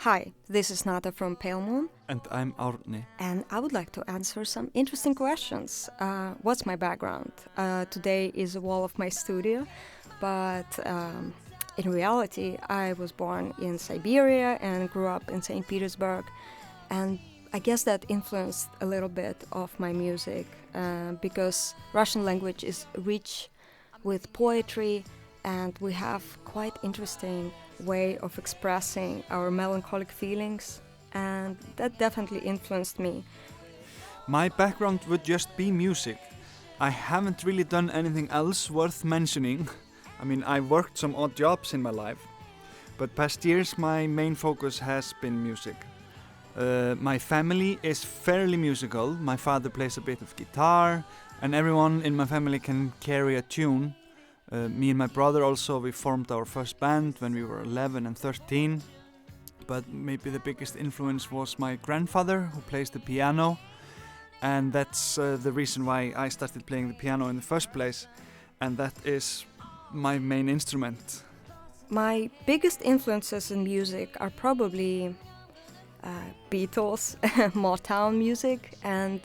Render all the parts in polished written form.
Hi, this is Nata from Pale Moon, And I'm Árni. and I would like to answer some interesting questions. What's my background? Today is a wall of my studio, but in reality, I was born in Siberia and grew up in St. Petersburg, and I guess that influenced a little bit of my music because Russian language is rich with poetry, and we have quite interesting way of expressing our melancholic feelings, and that definitely influenced me. My background would just be music. I haven't really done anything else worth mentioning. I mean, I worked some odd jobs in my life, but past years my main focus has been music. My family is fairly musical. My father plays a bit of guitar, and everyone in my family can carry a tune. Me and my brother also, we formed our first band when we were 11 and 13. But maybe the biggest influence was my grandfather, who plays the piano. And that's the reason why I started playing the piano in the first place. And that is my main instrument. My biggest influences in music are probably Beatles, Motown music, and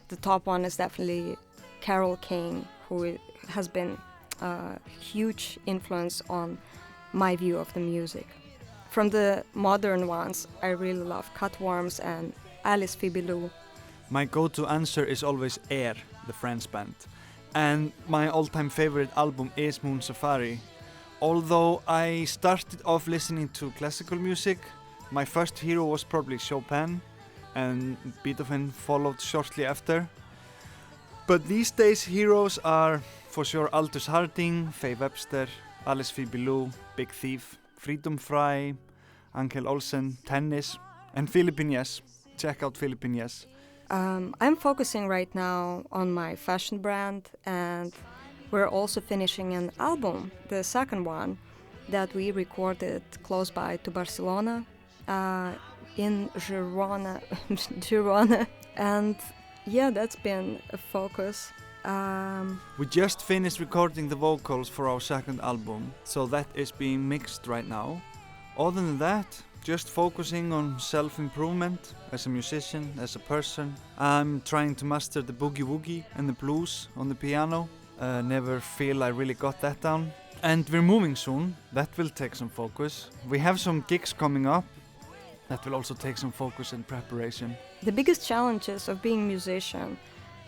the top one is definitely Carole King, who has been a huge influence on my view of the music. From the modern ones, I really love Cutworms and Alice Fibilou. My go-to answer is always Air, the Friends band. And my all-time favorite album is Moon Safari. Although I started off listening to classical music, my first hero was probably Chopin, and Beethoven followed shortly after. But these days heroes are for sure Aldous Harding, Faye Webster, Alice Fibilou, Big Thief, Freedom Fry, Angel Olsen, Tennis, and Philippine Yes. Check out Philippine Yes. I'm focusing right now on my fashion brand, and we're also finishing an album, the second one, that we recorded close by to Barcelona, in Girona, Girona, and yeah, that's been a focus. We just finished recording the vocals for our second album, so that is being mixed right now. Other than that, just focusing on self-improvement as a musician, as a person. I'm trying to master the boogie woogie and the blues on the piano. Never feel I really got that down. And we're moving soon. That will take some focus. We have some gigs coming up. That will also take some focus and preparation. The biggest challenges of being a musician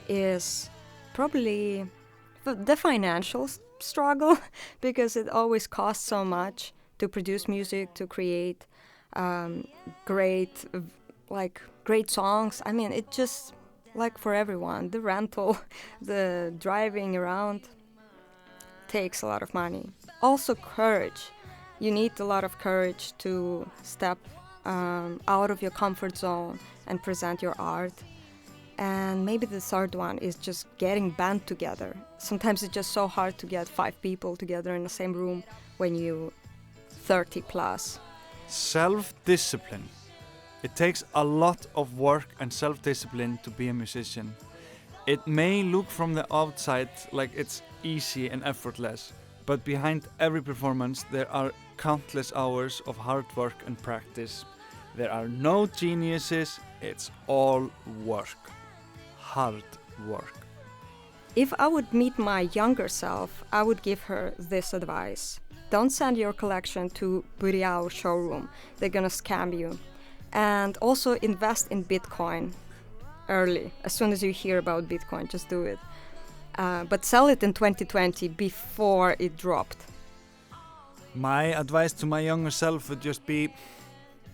is probably the financial struggle because it always costs so much to produce music, to create great great songs. I mean, it just like for everyone, the rental, the driving around takes a lot of money. Also courage. You need a lot of courage to step out of your comfort zone and present your art. And maybe the third one is just getting band together. Sometimes it's just so hard to get 5 people together in the same room when you 30 plus. Self-discipline. It takes a lot of work and self-discipline to be a musician. It may look from the outside like it's easy and effortless, but behind every performance there are countless hours of hard work and practice. There are no geniuses, it's all work. Hard work. If I would meet my younger self, I would give her this advice. Don't send your collection to Burial showroom. They're gonna scam you. And also invest in Bitcoin early. As soon as you hear about Bitcoin, just do it. But sell it in 2020 before it dropped. My advice to my younger self would just be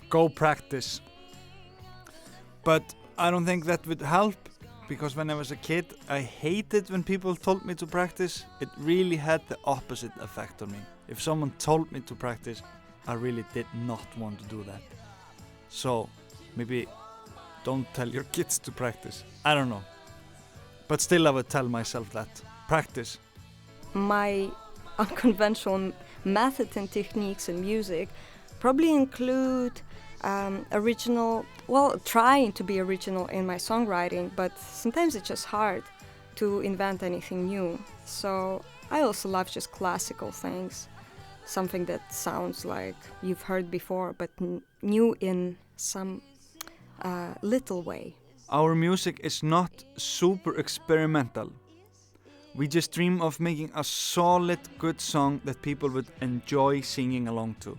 go practice. But I don't think that would help, because when I was a kid, I hated when people told me to practice. It really had the opposite effect on me. If someone told me to practice, I really did not want to do that. So maybe don't tell your kids to practice. I don't know. But still I would tell myself that. Practice. My unconventional methods and techniques in music probably include trying to be original in my songwriting, but sometimes it's just hard to invent anything new. So I also love just classical things. something that sounds like you've heard before, but new in some little way. Our music is not super experimental. We just dream of making a solid, good song that people would enjoy singing along to.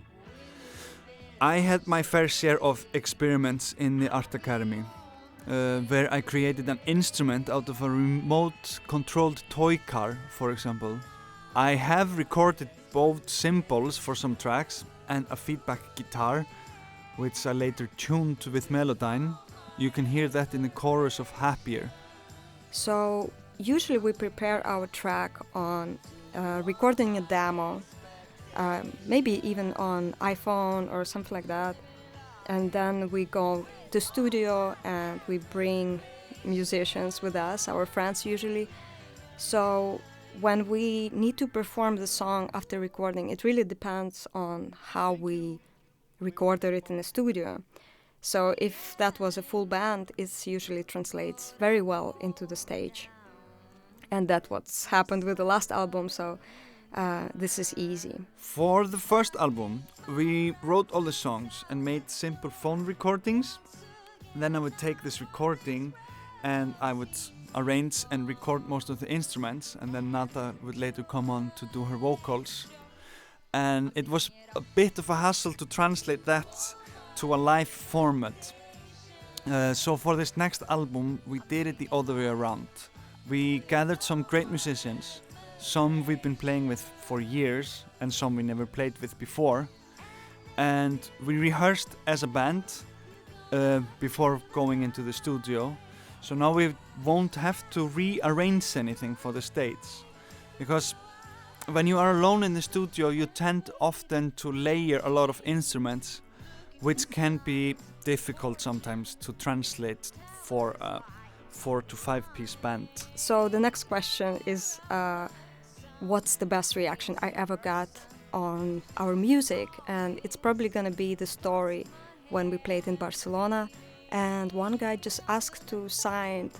I had my fair share of experiments in the Art Academy, where I created an instrument out of a remote-controlled toy car, for example. I have recorded both cymbals for some tracks and a feedback guitar, which I later tuned with Melodyne. You can hear that in the chorus of Happier. So usually we prepare our track on recording a demo, maybe even on iPhone or something like that, and then we go to studio and we bring musicians with us, our friends usually. So when we need to perform the song after recording, it really depends on how we recorded it in the studio. So if that was a full band, it usually translates very well into the stage. And that's what's happened with the last album, so this is easy. For the first album, we wrote all the songs and made simple phone recordings. Then I would take this recording and I would arrange and record most of the instruments, and then Nata would later come on to do her vocals. And it was a bit of a hassle to translate that to a live format. So for this next album, we did it the other way around. We gathered some great musicians, some we've been playing with for years and some we never played with before. And we rehearsed as a band before going into the studio. So now we won't have to rearrange anything for the stage. Because when you are alone in the studio, you tend often to layer a lot of instruments, which can be difficult sometimes to translate for a 4 to 5 piece band. So the next question is, what's the best reaction I ever got on our music? And it's probably gonna be the story when we played in Barcelona, and one guy just asked to sign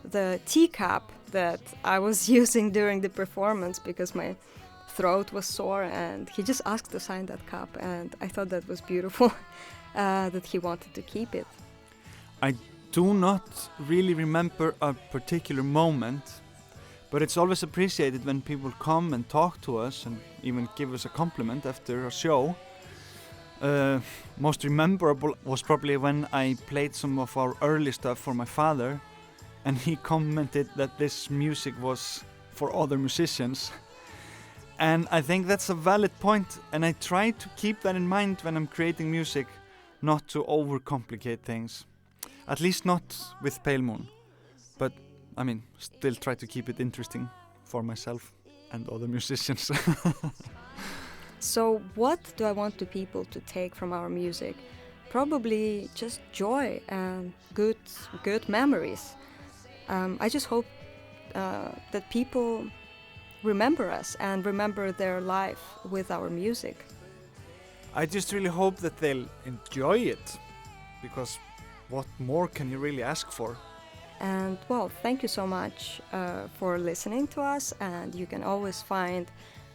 the teacup that I was using during the performance because my throat was sore, and he just asked to sign that cup, and I thought that was beautiful that he wanted to keep it. I do not really remember a particular moment, but it's always appreciated when people come and talk to us and even give us a compliment after a show. Most memorable was probably when I played some of our early stuff for my father, and he commented that this music was for other musicians. And I think that's a valid point, and I try to keep that in mind when I'm creating music, not to overcomplicate things. At least not with Pale Moon. But, I mean, still try to keep it interesting for myself and other musicians. So what do I want the people to take from our music? Probably just joy and good memories. I just hope that people remember us and remember their life with our music. I just really hope that they'll enjoy it, because what more can you really ask for? And well, thank you so much for listening to us, and you can always find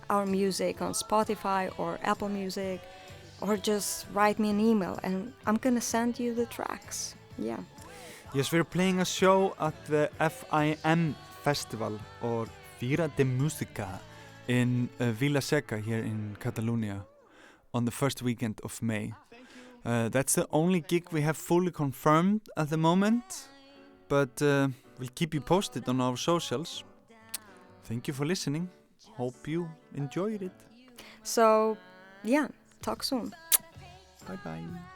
our music on Spotify or Apple Music, or just write me an email and I'm gonna send you the tracks. Yeah. Yes, we're playing a show at the FIM Festival, or Fira de Música, in Vila Seca here in Catalonia on the first weekend of May. That's the only gig we have fully confirmed at the moment, but we'll keep you posted on our socials. Thank you for listening. Hope you enjoyed it. So, yeah, talk soon. Bye bye.